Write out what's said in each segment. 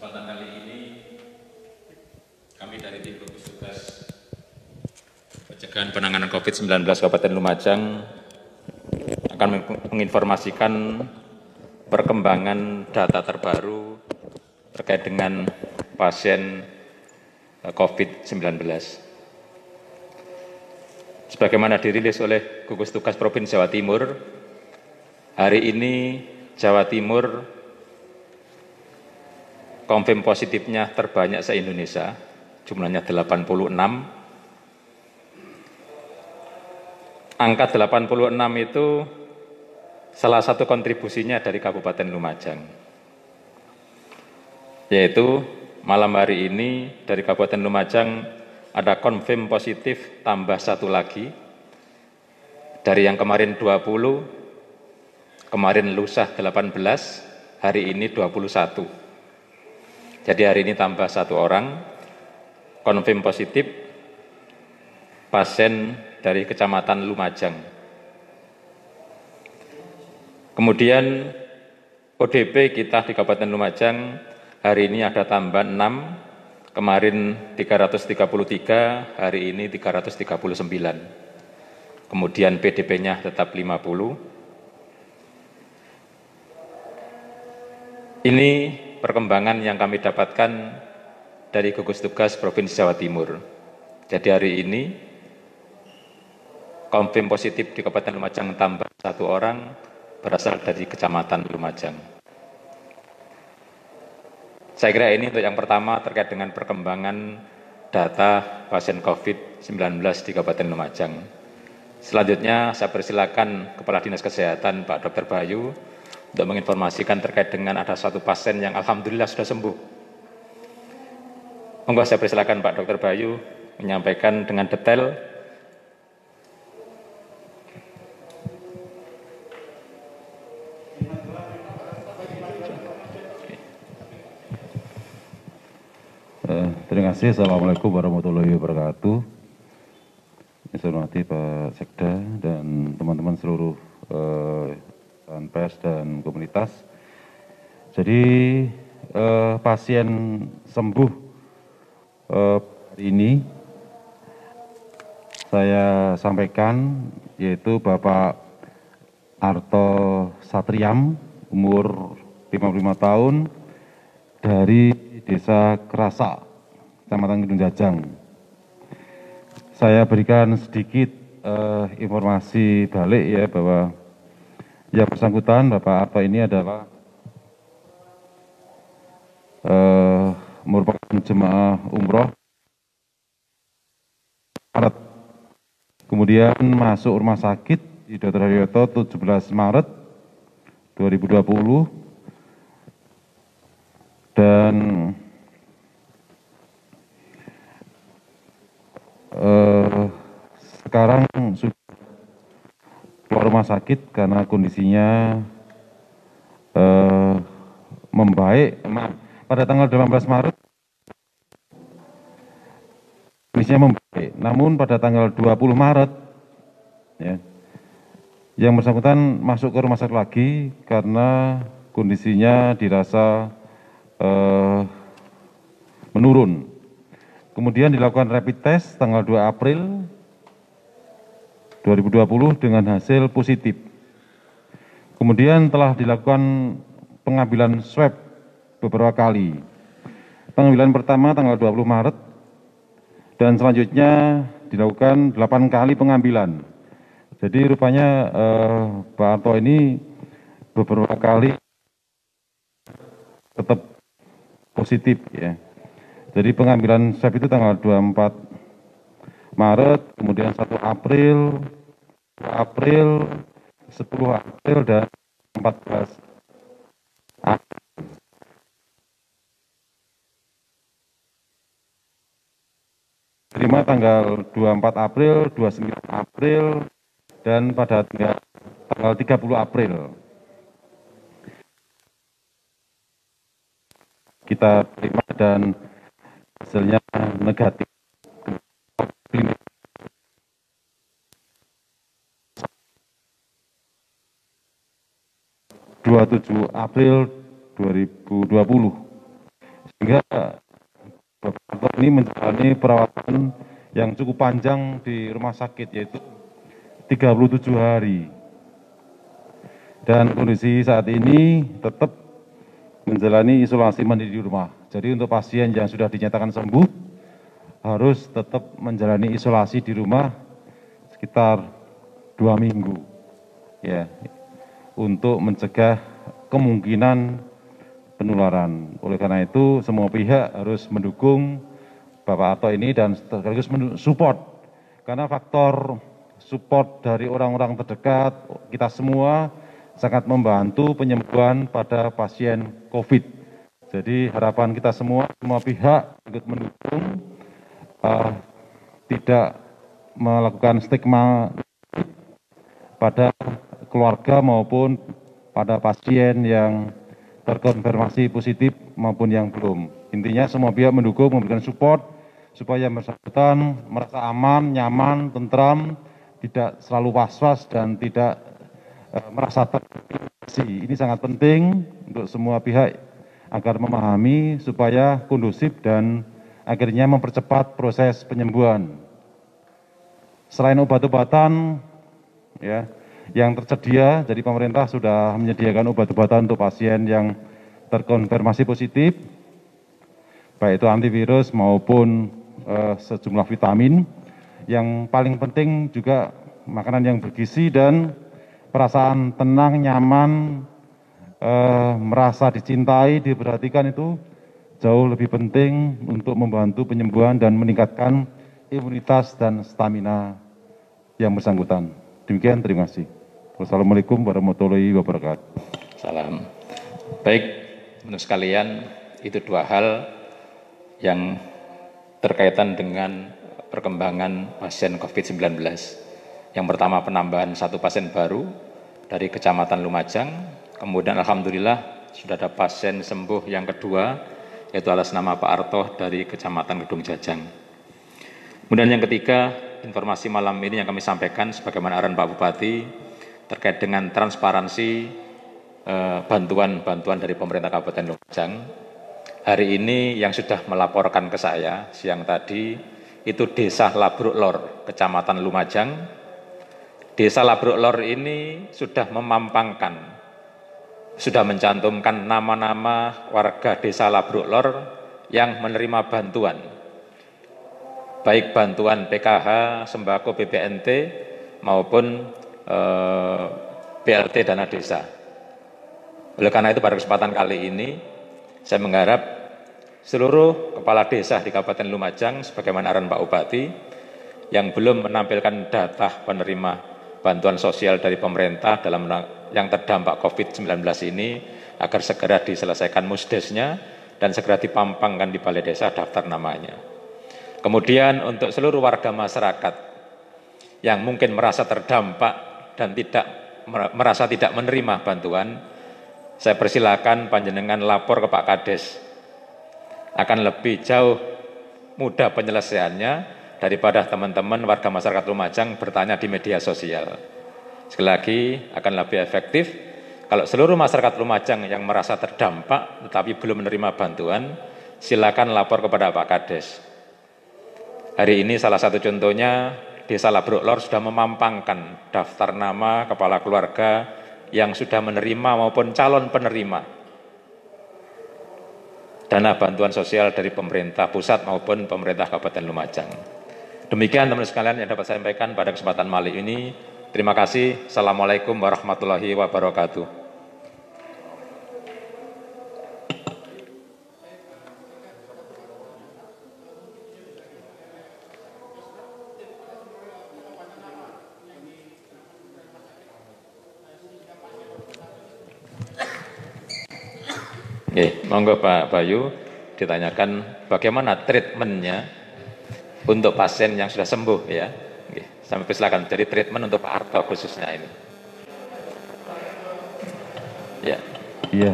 Kesempatan kali ini kami dari tim gugus tugas pencegahan penanganan COVID-19 Kabupaten Lumajang akan menginformasikan perkembangan data terbaru terkait dengan pasien COVID-19. Sebagaimana dirilis oleh gugus tugas Provinsi Jawa Timur, hari ini Jawa Timur konfirm positifnya terbanyak se-Indonesia, jumlahnya 86. Angka 86 itu salah satu kontribusinya dari Kabupaten Lumajang, yaitu malam hari ini dari Kabupaten Lumajang ada konfirm positif tambah satu lagi, dari yang kemarin 20, kemarin lusa 18, hari ini 21. Jadi hari ini tambah satu orang, konfirm positif, pasien dari Kecamatan Lumajang. Kemudian ODP kita di Kabupaten Lumajang, hari ini ada tambah 6, kemarin 333, hari ini 339. Kemudian PDP-nya tetap 50. Ini perkembangan yang kami dapatkan dari gugus tugas Provinsi Jawa Timur. Jadi hari ini konfirm positif di Kabupaten Lumajang tambah satu orang berasal dari Kecamatan Lumajang. Saya kira ini untuk yang pertama terkait dengan perkembangan data pasien COVID-19 di Kabupaten Lumajang. Selanjutnya saya persilakan Kepala Dinas Kesehatan Pak Dr. Bayu untuk menginformasikan terkait dengan ada satu pasien yang alhamdulillah sudah sembuh. Monggo saya persilakan Pak Dr. Bayu menyampaikan dengan detail. Terima kasih. Assalamualaikum warahmatullahi wabarakatuh. Saya hormati Pak Sekda dan teman-teman seluruh pers dan komunitas. Jadi pasien sembuh hari ini saya sampaikan yaitu Bapak Arto Satriam, umur 55 tahun, dari Desa Kerasa, Kecamatan Kedung Jajang. Saya berikan sedikit informasi balik ya, bahwa yang bersangkutan Bapak Arto ini adalah merupakan jemaah umroh, kemudian masuk rumah sakit di Dr. Haryoto 17 Maret 2020, dan sekarang sudah keluar rumah sakit karena kondisinya membaik. Pada tanggal 18 Maret kondisinya membaik, namun pada tanggal 20 Maret ya, yang bersangkutan masuk ke rumah sakit lagi karena kondisinya dirasa menurun. Kemudian dilakukan rapid test tanggal 2 April 2020 dengan hasil positif. Kemudian telah dilakukan pengambilan swab beberapa kali. Pengambilan pertama tanggal 20 Maret dan selanjutnya dilakukan 8 kali pengambilan. Jadi rupanya Pak Arto ini beberapa kali tetap positif ya. Jadi pengambilan swab itu tanggal 24 Maret, kemudian 1 April, 2 April, 10 April, dan 14 April. Terima tanggal 24 April, 29 April, dan pada tanggal 30 April. Kita terima dan hasilnya negatif. 27 April 2020. sehingga Bapak Arto ini menjalani perawatan yang cukup panjang di rumah sakit, yaitu 37 hari. Dan kondisi saat ini tetap menjalani isolasi mandiri di rumah. Jadi untuk pasien yang sudah dinyatakan sembuh harus tetap menjalani isolasi di rumah sekitar 2 minggu, ya, untuk mencegah kemungkinan penularan. Oleh karena itu semua pihak harus mendukung Bapak Arto ini dan sekaligus support, karena faktor support dari orang-orang terdekat kita semua sangat membantu penyembuhan pada pasien COVID. Jadi harapan kita semua pihak ikut mendukung, tidak melakukan stigma pada keluarga maupun pada pasien yang terkonfirmasi positif maupun yang belum. Intinya semua pihak mendukung, memberikan support supaya yang bersangkutan merasa aman, nyaman, tentram, tidak selalu was-was dan tidak merasa terinfeksi. Ini sangat penting untuk semua pihak agar memahami supaya kondusif dan akhirnya mempercepat proses penyembuhan. Selain obat-obatan, ya, yang tersedia, jadi pemerintah sudah menyediakan obat-obatan untuk pasien yang terkonfirmasi positif, baik itu antivirus maupun sejumlah vitamin. Yang paling penting juga makanan yang bergizi dan perasaan tenang, nyaman, merasa dicintai, diperhatikan itu jauh lebih penting untuk membantu penyembuhan dan meningkatkan imunitas dan stamina yang bersangkutan. Demikian, terima kasih. Wassalamualaikum warahmatullahi wabarakatuh. Salam. Baik, menurut sekalian, itu dua hal yang terkaitan dengan perkembangan pasien COVID-19. Yang pertama, penambahan 1 pasien baru dari Kecamatan Lumajang. Kemudian alhamdulillah sudah ada pasien sembuh yang kedua, yaitu atas nama Pak Arto dari Kecamatan Gedung Jajang. Kemudian yang ketiga, informasi malam ini yang kami sampaikan sebagaimana arahan Pak Bupati terkait dengan transparansi bantuan-bantuan dari pemerintah Kabupaten Lumajang. Hari ini yang sudah melaporkan ke saya siang tadi itu Desa Labruk Lor, Kecamatan Lumajang. Desa Labruk Lor ini sudah memampangkan, sudah mencantumkan nama-nama warga Desa Labruk Lor yang menerima bantuan, baik bantuan PKH, sembako BPNT maupun BLT dana desa. Oleh karena itu pada kesempatan kali ini saya mengharap seluruh kepala desa di Kabupaten Lumajang sebagaimana arahan Pak Bupati yang belum menampilkan data penerima bantuan sosial dari pemerintah dalam yang terdampak COVID-19 ini agar segera diselesaikan musdesnya dan segera dipampangkan di balai desa daftar namanya. Kemudian untuk seluruh warga masyarakat yang mungkin merasa terdampak dan merasa tidak menerima bantuan, saya persilakan panjenengan lapor ke Pak Kades. Akan lebih jauh mudah penyelesaiannya daripada teman-teman warga masyarakat Lumajang bertanya di media sosial. Sekali lagi akan lebih efektif kalau seluruh masyarakat Lumajang yang merasa terdampak tetapi belum menerima bantuan, silakan lapor kepada Pak Kades. Hari ini salah satu contohnya Desa Labruk Lor sudah memampangkan daftar nama kepala keluarga yang sudah menerima maupun calon penerima dana bantuan sosial dari pemerintah pusat maupun pemerintah Kabupaten Lumajang. Demikian teman-teman sekalian yang dapat saya sampaikan pada kesempatan malam ini. Terima kasih. Assalamualaikum warahmatullahi wabarakatuh. Oke, monggo Pak Bayu ditanyakan bagaimana treatmentnya untuk pasien yang sudah sembuh ya. Oke, sampai silakan. Jadi treatment untuk Pak Arto khususnya ini. Ya. Iya,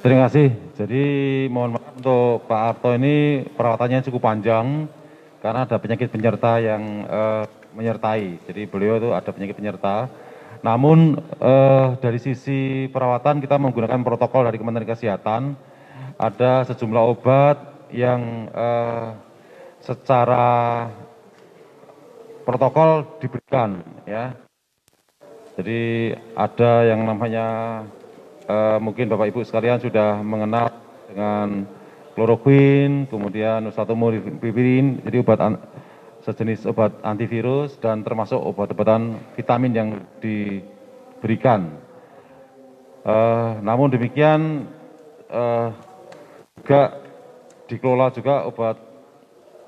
terima kasih. Jadi mohon maaf untuk Pak Arto ini perawatannya cukup panjang karena ada penyakit penyerta yang menyertai. Jadi beliau itu ada penyakit penyerta. Namun dari sisi perawatan kita menggunakan protokol dari Kementerian Kesehatan ada sejumlah obat yang secara protokol diberikan, ya. Jadi ada yang namanya mungkin Bapak Ibu sekalian sudah mengenal dengan kloroquine, kemudian nusatumulpipirin, jadi sejenis obat antivirus dan termasuk obat-obatan vitamin yang diberikan. Namun demikian juga dikelola juga obat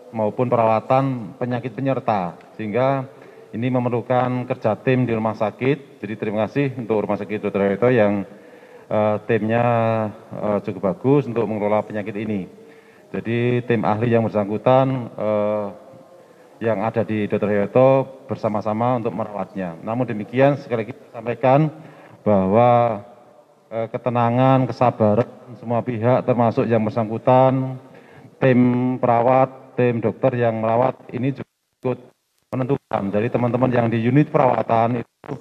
maupun perawatan penyakit penyerta, sehingga ini memerlukan kerja tim di rumah sakit. Jadi terima kasih untuk Rumah Sakit Dr. Haryoto yang timnya cukup bagus untuk mengelola penyakit ini. Jadi tim ahli yang bersangkutan yang ada di Dr. Haryoto bersama-sama untuk merawatnya. Namun demikian sekali lagi saya sampaikan bahwa ketenangan, kesabaran semua pihak termasuk yang bersangkutan, tim perawat, tim dokter yang merawat ini juga ikut menentukan. Jadi teman-teman yang di unit perawatan itu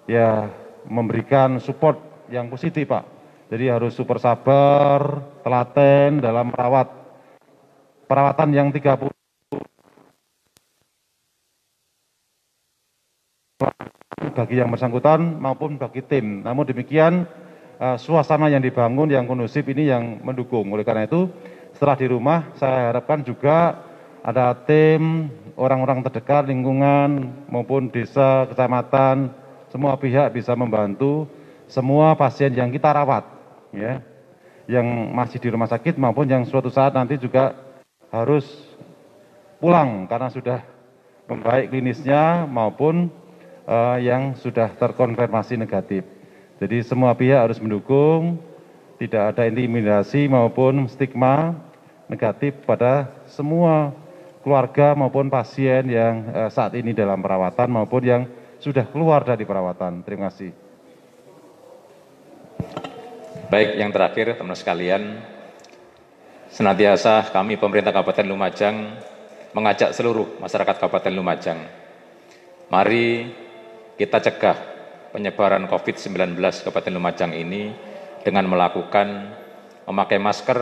ya memberikan support yang positif, Pak. Jadi harus super sabar, telaten dalam merawat. Perawatan yang 30 bagi yang bersangkutan maupun bagi tim. Namun demikian suasana yang dibangun yang kondusif ini yang mendukung. Oleh karena itu setelah di rumah saya harapkan juga ada tim orang-orang terdekat lingkungan maupun desa, kecamatan, semua pihak bisa membantu semua pasien yang kita rawat, ya, yang masih di rumah sakit maupun yang suatu saat nanti juga harus pulang karena sudah membaik klinisnya maupun yang sudah terkonfirmasi negatif. Jadi semua pihak harus mendukung, tidak ada intimidasi maupun stigma negatif pada semua keluarga maupun pasien yang saat ini dalam perawatan maupun yang sudah keluar dari perawatan. Terima kasih. Baik, yang terakhir teman-teman sekalian, senantiasa kami pemerintah Kabupaten Lumajang mengajak seluruh masyarakat Kabupaten Lumajang, mari kita cegah penyebaran COVID-19 Kabupaten Lumajang ini dengan melakukan memakai masker.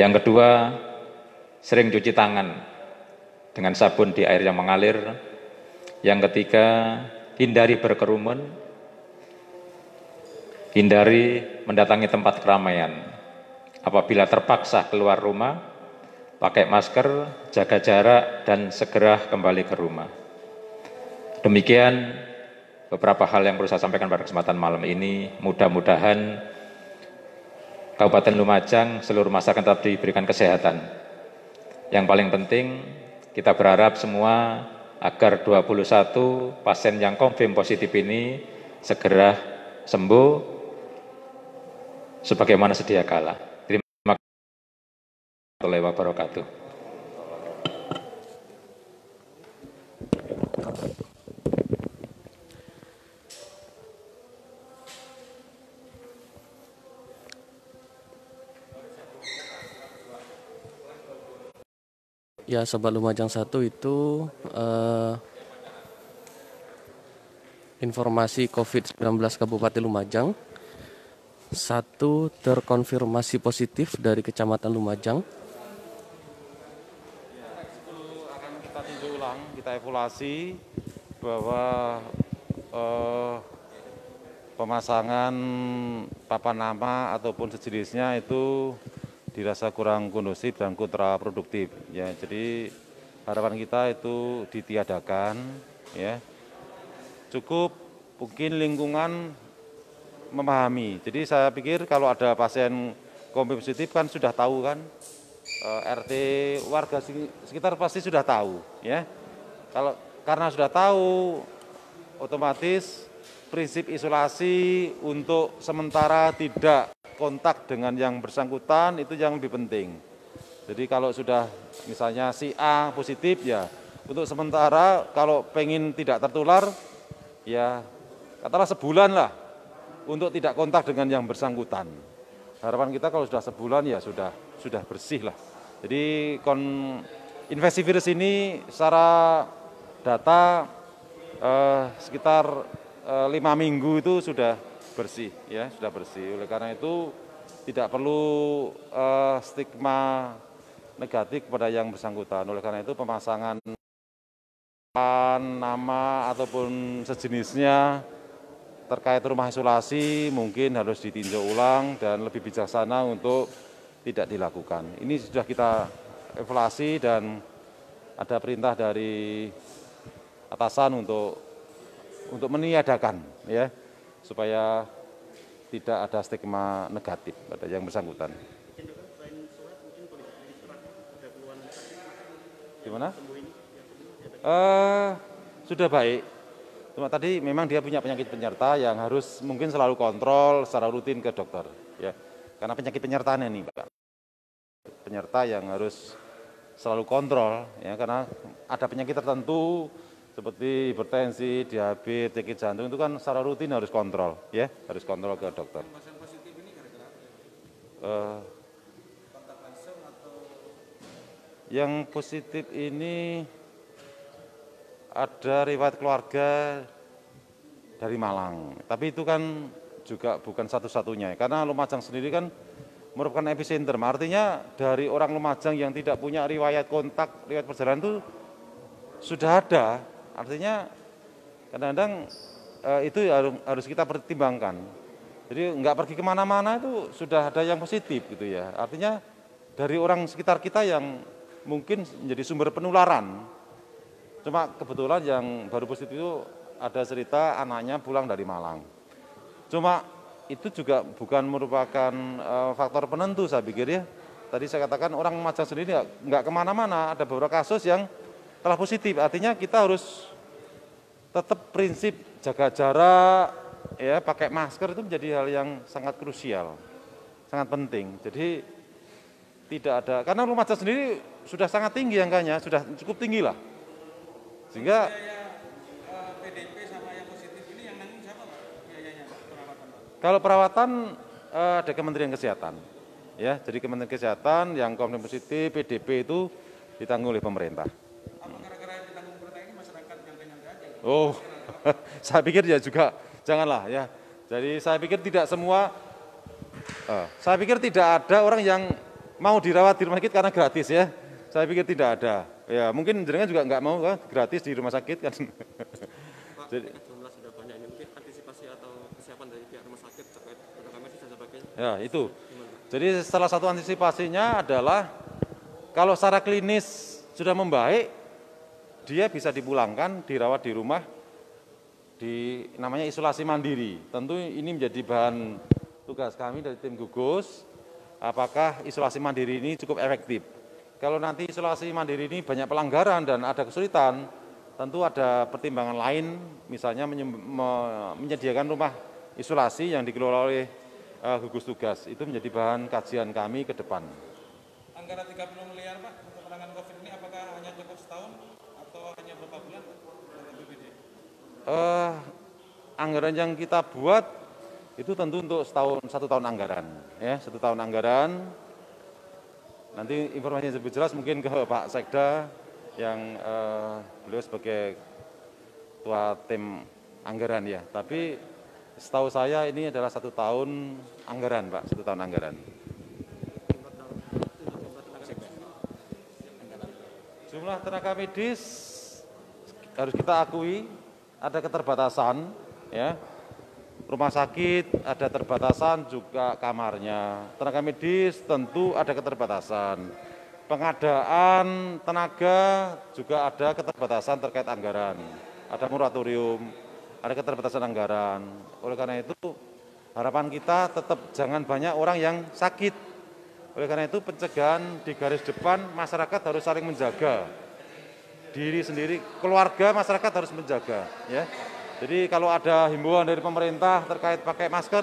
Yang kedua, sering cuci tangan dengan sabun di air yang mengalir. Yang ketiga, hindari berkerumun, hindari mendatangi tempat keramaian. Apabila terpaksa keluar rumah, pakai masker, jaga jarak, dan segera kembali ke rumah. Demikian beberapa hal yang perlu saya sampaikan pada kesempatan malam ini. Mudah-mudahan Kabupaten Lumajang, seluruh masyarakat tetap diberikan kesehatan. Yang paling penting, kita berharap semua agar 21 pasien yang konfirm positif ini segera sembuh sebagaimana sedia kala. Terima kasih warahmatullahi wabarakatuh. Ya, Sobat Lumajang 1 itu informasi COVID-19 Kabupaten Lumajang. 1 terkonfirmasi positif dari Kecamatan Lumajang. Akan kita tinjau ulang, kita evaluasi bahwa pemasangan papan nama ataupun sejenisnya itu dirasa kurang kondusif dan kontraproduktif, ya. Jadi harapan kita itu ditiadakan, ya. Cukup mungkin lingkungan memahami. Jadi saya pikir kalau ada pasien COVID positif kan sudah tahu kan, RT warga sekitar pasti sudah tahu, ya. Kalau karena sudah tahu, otomatis prinsip isolasi untuk sementara tidak kontak dengan yang bersangkutan itu yang lebih penting. Jadi kalau sudah misalnya si A positif, ya untuk sementara kalau pengen tidak tertular, ya katakanlah sebulan lah untuk tidak kontak dengan yang bersangkutan. Harapan kita kalau sudah sebulan ya sudah bersih lah. Jadi infeksi virus ini secara data sekitar 5 minggu itu sudah bersih, ya sudah bersih. Oleh karena itu tidak perlu stigma negatif kepada yang bersangkutan. Oleh karena itu pemasangan nama ataupun sejenisnya terkait rumah isolasi mungkin harus ditinjau ulang dan lebih bijaksana untuk tidak dilakukan. Ini sudah kita evaluasi dan ada perintah dari atasan untuk meniadakan, ya, supaya tidak ada stigma negatif pada yang bersangkutan. Gimana? Sudah baik. Cuma tadi memang dia punya penyakit penyerta yang harus mungkin selalu kontrol secara rutin ke dokter, ya. Karena penyakit penyertaannya nih, Pak. Penyerta yang harus selalu kontrol, ya, karena ada penyakit tertentu seperti hipertensi, diabetes, penyakit jantung itu kan secara rutin harus kontrol, ya, harus kontrol ke dokter. Yang positif ini ada riwayat keluarga dari Malang, tapi itu kan juga bukan satu-satunya, karena Lumajang sendiri kan merupakan epicenter, artinya dari orang Lumajang yang tidak punya riwayat kontak, riwayat perjalanan itu sudah ada, artinya kadang-kadang itu harus kita pertimbangkan. Jadi nggak pergi kemana-mana itu sudah ada yang positif gitu ya, artinya dari orang sekitar kita yang mungkin menjadi sumber penularan. Cuma kebetulan yang baru positif itu ada cerita anaknya pulang dari Malang. Cuma itu juga bukan merupakan faktor penentu saya pikir, ya. Tadi saya katakan orang Lumajang sendiri nggak kemana-mana, ada beberapa kasus yang telah positif. Artinya kita harus tetap prinsip jaga jarak, ya, pakai masker itu menjadi hal yang sangat krusial, sangat penting. Jadi tidak ada, karena Lumajang sendiri sudah sangat tinggi angkanya, sudah cukup tinggi lah. Sehingga PDP sama yang positif ini yang nanggung siapa, Pak? Biayanya, perawatan, Pak? Kalau perawatan ada Kementerian Kesehatan, ya. Jadi Kementerian Kesehatan yang konfirmasi positif PDP itu ditanggung oleh pemerintah. Apa gara-gara yang ditanggung pemerintah ini masyarakat nyangka-nyangka aja? Oh, saya pikir ya juga janganlah, ya. Jadi saya pikir tidak semua, saya pikir tidak ada orang yang mau dirawat di rumah sakit karena gratis, ya. Saya pikir tidak ada. Ya, mungkin jenengan juga nggak mau kan gratis di rumah sakit kan. Pak, jadi jumlah sudah banyak ini, mungkin antisipasi atau kesiapan dari pihak rumah sakit terkait tenaga medis dan sebagainya. Ya, itu. Jadi salah satu antisipasinya adalah kalau secara klinis sudah membaik, dia bisa dipulangkan, dirawat di rumah, di namanya isolasi mandiri. Tentu ini menjadi bahan tugas kami dari tim gugus, apakah isolasi mandiri ini cukup efektif. Kalau nanti isolasi mandiri ini banyak pelanggaran dan ada kesulitan, tentu ada pertimbangan lain, misalnya menyediakan rumah isolasi yang dikelola oleh gugus tugas. Itu menjadi bahan kajian kami ke depan. Anggaran 30 miliar, Pak, untuk penanganan COVID ini apakah hanya cukup setahun atau hanya beberapa bulan, Pak, untuk BPD? Anggaran yang kita buat itu tentu untuk satu tahun anggaran, ya, 1 tahun anggaran. Nanti informasi yang lebih jelas mungkin ke Pak Sekda yang beliau sebagai ketua tim anggaran, ya. Tapi setahu saya ini adalah 1 tahun anggaran, Pak, 1 tahun anggaran. Jumlah tenaga medis harus kita akui ada keterbatasan, ya. Rumah sakit ada terbatasan juga kamarnya. Tenaga medis tentu ada keterbatasan. Pengadaan tenaga juga ada keterbatasan terkait anggaran. Ada moratorium, ada keterbatasan anggaran. Oleh karena itu harapan kita tetap jangan banyak orang yang sakit. Oleh karena itu pencegahan di garis depan, masyarakat harus saling menjaga. Diri sendiri, keluarga, masyarakat harus menjaga, ya. Jadi kalau ada himbauan dari pemerintah terkait pakai masker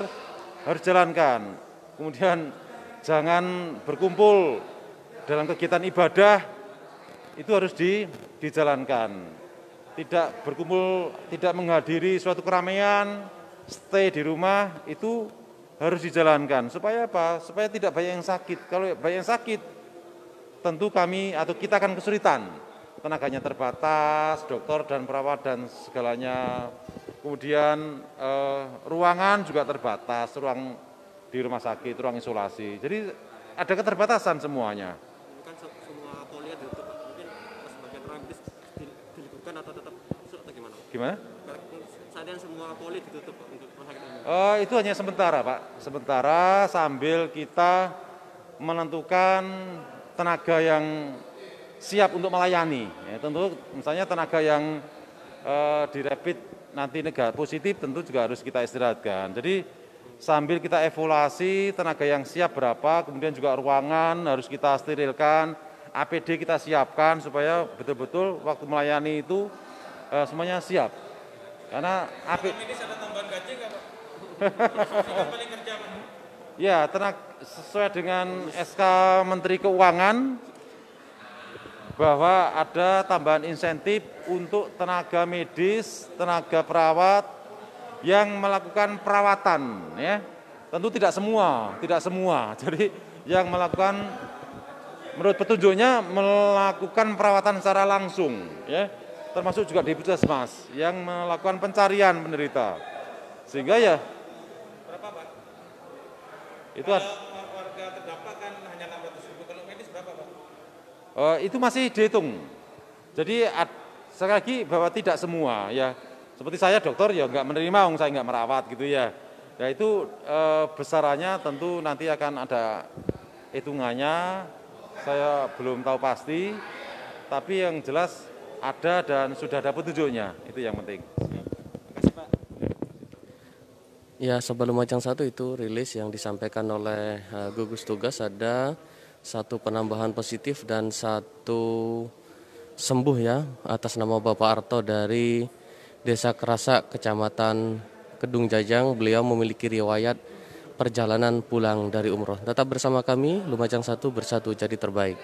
harus jalankan. Kemudian jangan berkumpul dalam kegiatan ibadah, itu harus dijalankan. Tidak berkumpul, tidak menghadiri suatu keramaian, stay di rumah, itu harus dijalankan. Supaya apa? Supaya tidak banyak yang sakit. Kalau banyak yang sakit, tentu kami atau kita akan kesulitan. Tenaganya terbatas, dokter dan perawat dan segalanya kemudian ruangan juga terbatas, ruang di rumah sakit, ruang isolasi. Jadi ada keterbatasan semuanya. Kan semua poli ditutup, Pak. Mungkin sebagian ruang medis diliburkan atau tetap masuk atau gimana? Gimana? Saat ini semua poli ditutup, Pak, untuk rumah sakit umum. Itu hanya sementara, Pak. Sementara sambil kita menentukan tenaga yang siap untuk melayani. Ya, tentu misalnya tenaga yang di rapid nanti positif tentu juga harus kita istirahatkan. Jadi sambil kita evaluasi tenaga yang siap berapa, kemudian juga ruangan harus kita sterilkan, APD kita siapkan supaya betul-betul waktu melayani itu semuanya siap. Karena medis ada tambahan gaji nggak Pak? Yang paling kerja Pak? Ya, sesuai dengan SK Menteri Keuangan bahwa ada tambahan insentif untuk tenaga medis, tenaga perawat yang melakukan perawatan, ya. Tentu tidak semua. Jadi yang melakukan menurut petunjuknya melakukan perawatan secara langsung, ya. Termasuk juga di puskesmas yang melakukan pencarian penderita. Sehingga ya Berapa Pak? itu Warga terdampak kan hanya 600.000, kalau medis berapa Pak? itu masih dihitung. Jadi sekali lagi bahwa tidak semua, ya. Seperti saya dokter ya nggak menerima, saya nggak merawat gitu ya. Ya itu besarannya tentu nanti akan ada hitungannya. Saya belum tahu pasti, tapi yang jelas ada dan sudah ada petunjuknya, itu yang penting. Ya, sebelum Lumajang 1 itu rilis yang disampaikan oleh gugus tugas ada 1 penambahan positif dan 1 sembuh ya atas nama Bapak Arto dari Desa Kerasa, Kecamatan Kedung Jajang. Beliau memiliki riwayat perjalanan pulang dari umroh. Tetap bersama kami, Lumajang 1 bersatu jadi terbaik.